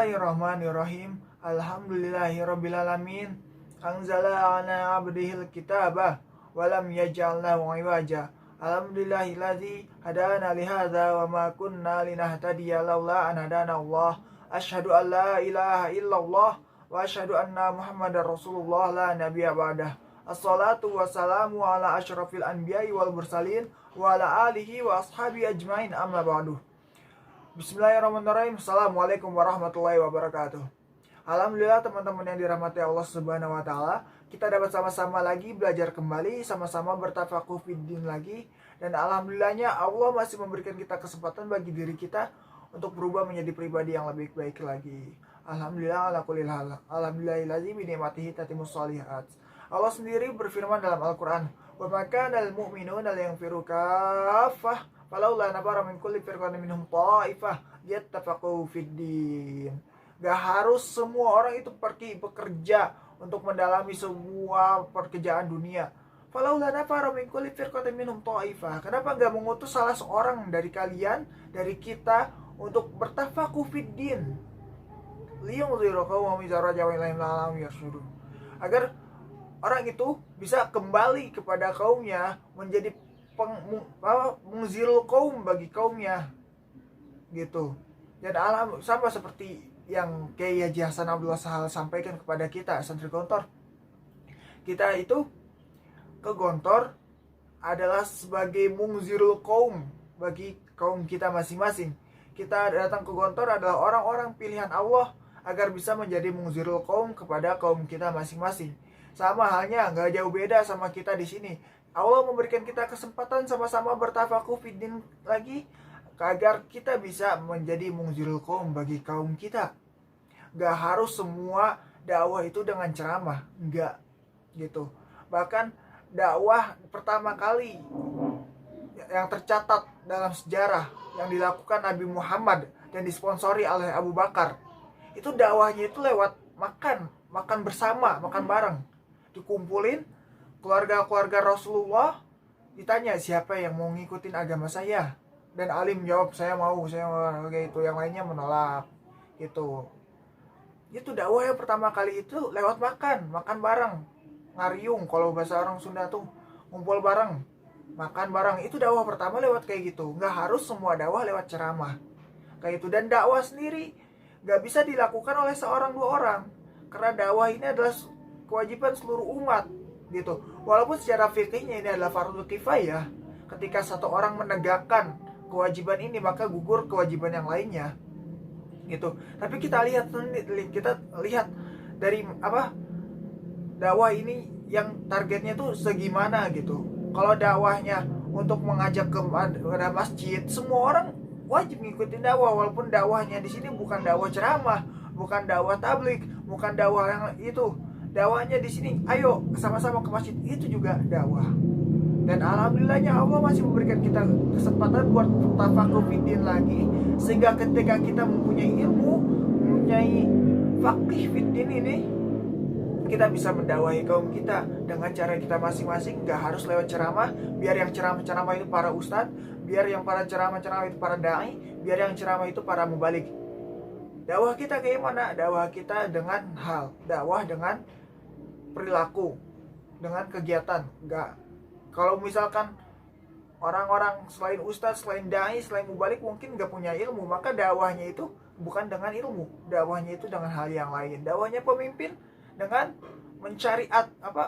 Bismillahirrahmanirrahim. Alhamdulillahirrabbilalamin. Anzala ala abdihil kitabah walam yaj'al lahu iwaja. Alhamdulillahilladzi hadana lihadza wa ma kunna linahtadiya laula an hadana Allah. Asyhadu an la ilaha illallah wa asyhadu anna Muhammadar Rasulullah la nabiyya ba'dah. Assalatu wassalamu ala asyrafil anbiya'i wal mursalin wa ala alihi wa ashabi ajmain, amma ba'du. Bismillahirrahmanirrahim. Assalamualaikum warahmatullahi wabarakatuh. Alhamdulillah teman-teman yang dirahmati Allah Subhanahu wa taala, kita dapat sama-sama lagi belajar kembali, sama-sama bertafakuh fiddin lagi, dan alhamdulillahnya Allah masih memberikan kita kesempatan bagi diri kita untuk berubah menjadi pribadi yang lebih baik lagi. Alhamdulillah ala kulli hal. Alhamdulillahillazi bi ni'matihi tatimmus shalihat. Allah sendiri berfirman dalam Al-Qur'an, "Wa ma kana al-mu'minuna liyanfiru kaffah falaula nafara min kulli firqatin minhum ta'ifah yattafaqu fiddin." Gak harus semua orang itu pergi bekerja untuk mendalami semua pekerjaan dunia. Falaula nafara min kulli firqatin minhum ta'ifah. Kenapa gak mengutus salah seorang dari kalian, dari kita, untuk bertafakuh fiddin? Liyunziru qauman idza raja'u ilaihim la'allahum yarshudun. Agar orang itu bisa kembali kepada kaumnya, menjadi mungzirul kaum bagi kaumnya, gitu. Dan sama seperti yang Kiai Haji Hasan Abdullah Sahal sampaikan kepada kita, santri Gontor. Kita itu ke Gontor adalah sebagai mungzirul kaum bagi kaum kita masing-masing. Kita datang ke Gontor adalah orang-orang pilihan Allah agar bisa menjadi mungzirul kaum kepada kaum kita masing-masing. Sama halnya, nggak jauh beda sama kita di sini. Allah memberikan kita kesempatan sama-sama bertafakuh fiddin lagi agar kita bisa menjadi mungzirul kaum bagi kaum kita. Gak harus semua dakwah itu dengan ceramah, enggak gitu. Bahkan dakwah pertama kali yang tercatat dalam sejarah yang dilakukan Nabi Muhammad dan disponsori oleh Abu Bakar, itu dakwahnya itu lewat makan bersama, makan bareng. Dikumpulin keluarga-keluarga Rasulullah, ditanya siapa yang mau ngikutin agama saya, dan alim jawab saya mau kayak itu, yang lainnya menolak gitu. Itu dakwah yang pertama kali itu lewat makan bareng, ngariung kalau bahasa orang Sunda tuh, ngumpul bareng, makan bareng. Itu dakwah pertama lewat kayak gitu. Nggak harus semua dakwah lewat ceramah kayak itu. Dan dakwah sendiri nggak bisa dilakukan oleh seorang dua orang, karena dakwah ini adalah kewajiban seluruh umat gitu. Walaupun secara fikihnya ini adalah fardhu kifayah, ketika satu orang menegakkan kewajiban ini maka gugur kewajiban yang lainnya gitu. Tapi kita lihat dari dakwah ini yang targetnya tuh segimana gitu. Kalau dakwahnya untuk mengajak ke masjid, semua orang wajib ngikutin dakwah, walaupun dakwahnya di sini bukan dakwah ceramah, bukan dakwah tablik, bukan dakwah yang itu. Dakwahnya di sini, ayo sama-sama ke masjid, itu juga dakwah. Dan alhamdulillahnya Allah masih memberikan kita kesempatan buat tafakuh fiddin lagi, sehingga ketika kita mempunyai ilmu, mempunyai faqih fiddin ini, kita bisa mendakwahi kaum kita dengan cara kita masing-masing. Gak harus lewat ceramah. Biar yang ceramah itu para ustadz, biar yang para ceramah itu para dai, biar yang ceramah itu para mubalik. Dakwah kita kayak mana? Dakwah kita dengan hal, dakwah dengan perilaku, dengan kegiatan. Enggak. Kalau misalkan orang-orang selain ustadz, selain dai, selain mubalik mungkin gak punya ilmu, maka dakwahnya itu bukan dengan ilmu, dakwahnya itu dengan hal yang lain. Dakwahnya pemimpin dengan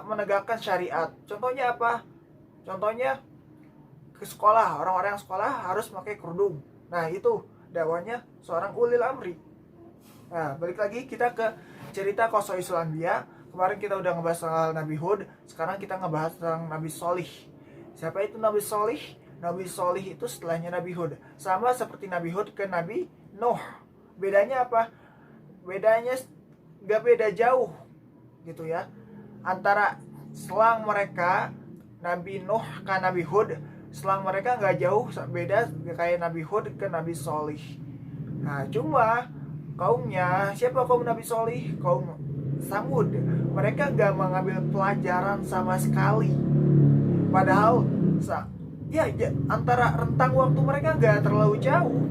menegakkan syariat. Contohnya apa? Contohnya ke sekolah, orang-orang yang sekolah harus pakai kerudung. Nah, itu dakwahnya seorang ulil amri. Nah, balik lagi kita ke cerita Qasasul Anbiya. Kemarin kita udah ngebahas soal Nabi Hud, sekarang kita ngebahas tentang Nabi Sholih. Siapa itu Nabi Sholih? Nabi Sholih itu setelahnya Nabi Hud. Sama seperti Nabi Hud ke Nabi Nuh. Bedanya apa? Bedanya gak beda jauh gitu ya. Antara selang mereka, Nabi Nuh ke Nabi Hud, selang mereka gak jauh beda kayak Nabi Hud ke Nabi Sholih. Nah, cuma kaumnya, siapa kaum Nabi Sholih? Kaum Samud. Mereka gak mengambil pelajaran sama sekali. Padahal antara rentang waktu mereka gak terlalu jauh.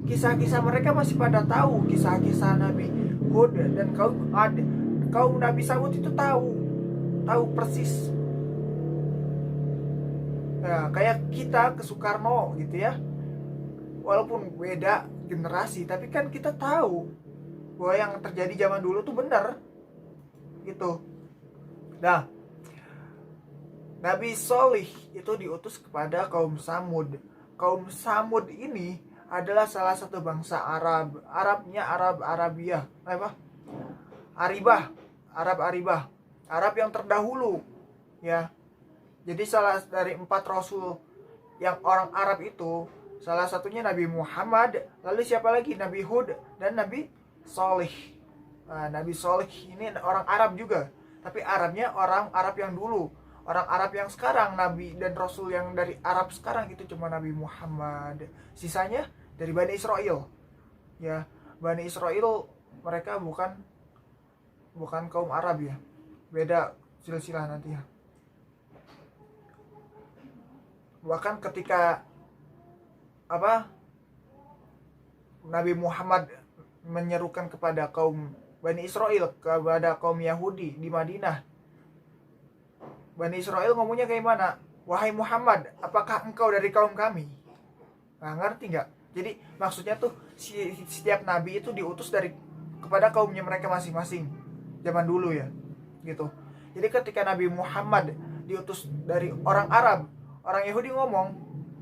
kisah-kisah mereka masih pada tahu, kisah-kisah Nabi Hud dan kaum Nabi Samud itu tahu persis. Nah, kayak kita ke Soekarno gitu ya, walaupun beda generasi tapi kan kita tahu bahwa yang terjadi zaman dulu tuh benar gitu. Nah, Nabi Solih itu diutus kepada kaum Samud. Kaum Samud ini adalah salah satu bangsa Arab. Arabnya Arab Arabia, Aribah, Arab Aribah, Arab yang terdahulu, ya. Jadi salah dari 4 rasul yang orang Arab itu, salah satunya Nabi Muhammad, lalu siapa lagi? Nabi Hud dan Nabi Solih. Nah, Nabi Solih ini orang Arab juga, tapi Arabnya orang Arab yang dulu. Orang Arab yang sekarang, Nabi dan Rasul yang dari Arab sekarang itu cuma Nabi Muhammad. Sisanya dari Bani Israel. Ya, Bani Israel mereka bukan kaum Arab ya. Beda silsilah nanti ya. Bahkan ketika Nabi Muhammad menyerukan kepada kaum Bani Israel, kepada kaum Yahudi di Madinah, Bani Israel ngomongnya kayak mana? Wahai Muhammad, apakah engkau dari kaum kami? Nah, ngerti nggak? Jadi maksudnya tuh setiap nabi itu diutus kepada kaumnya mereka masing-masing zaman dulu ya, gitu. Jadi ketika Nabi Muhammad diutus dari orang Arab, orang Yahudi ngomong,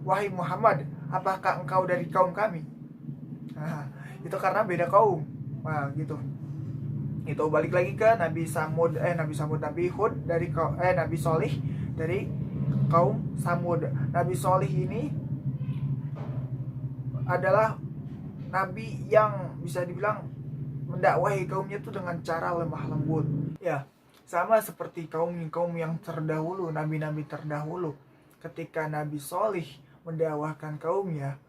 wahai Muhammad, apakah engkau dari kaum kami? Nah, itu karena beda kaum. Nah, gitu. Itu balik lagi ke Nabi Hud dari Nabi Solih dari kaum Samud. Nabi Solih ini adalah nabi yang bisa dibilang mendakwahi kaumnya itu dengan cara lemah lembut. Ya, sama seperti kaum yang terdahulu, nabi-nabi terdahulu. Ketika Nabi Solih mendakwahkan kaumnya,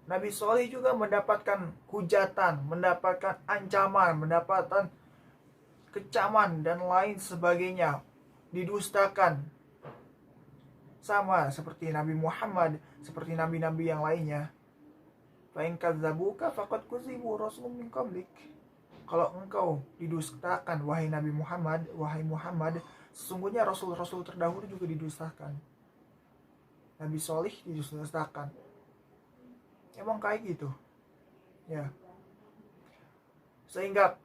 Nabi Solih juga mendapatkan hujatan, mendapatkan ancaman, mendapatkan kecaman dan lain sebagainya, didustakan. Sama seperti Nabi Muhammad, seperti nabi-nabi yang lainnya. Fa in kadzabuka faqad kuzibu rasulun min qablik. Kalau engkau didustakan wahai Nabi Muhammad, sesungguhnya rasul-rasul terdahulu juga didustakan. Nabi Solih didustakan. Emang kayak gitu. Ya. Sehingga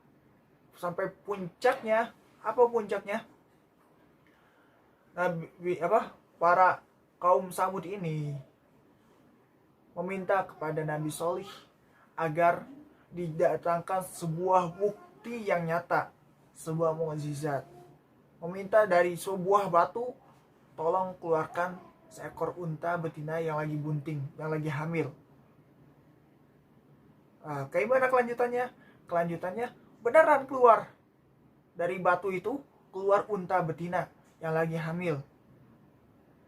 sampai puncaknya, apa puncaknya? Para kaum Samud ini meminta kepada Nabi Solih agar didatangkan sebuah bukti yang nyata, sebuah mukjizat. Meminta dari sebuah batu, tolong keluarkan seekor unta betina yang lagi bunting, yang lagi hamil. Nah, kayak mana kelanjutannya? Kelanjutannya beneran keluar dari batu itu, keluar unta betina yang lagi hamil.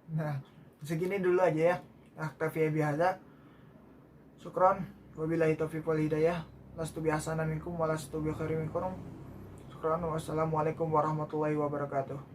Nah, segini dulu aja ya. Aktafi bihadza. Syukron. Wabillahi taufiq wal hidayah. Lastu bihasanan minkum wa lastu bi khairin minkum. Syukron. Wassalamualaikum warahmatullahi wabarakatuh.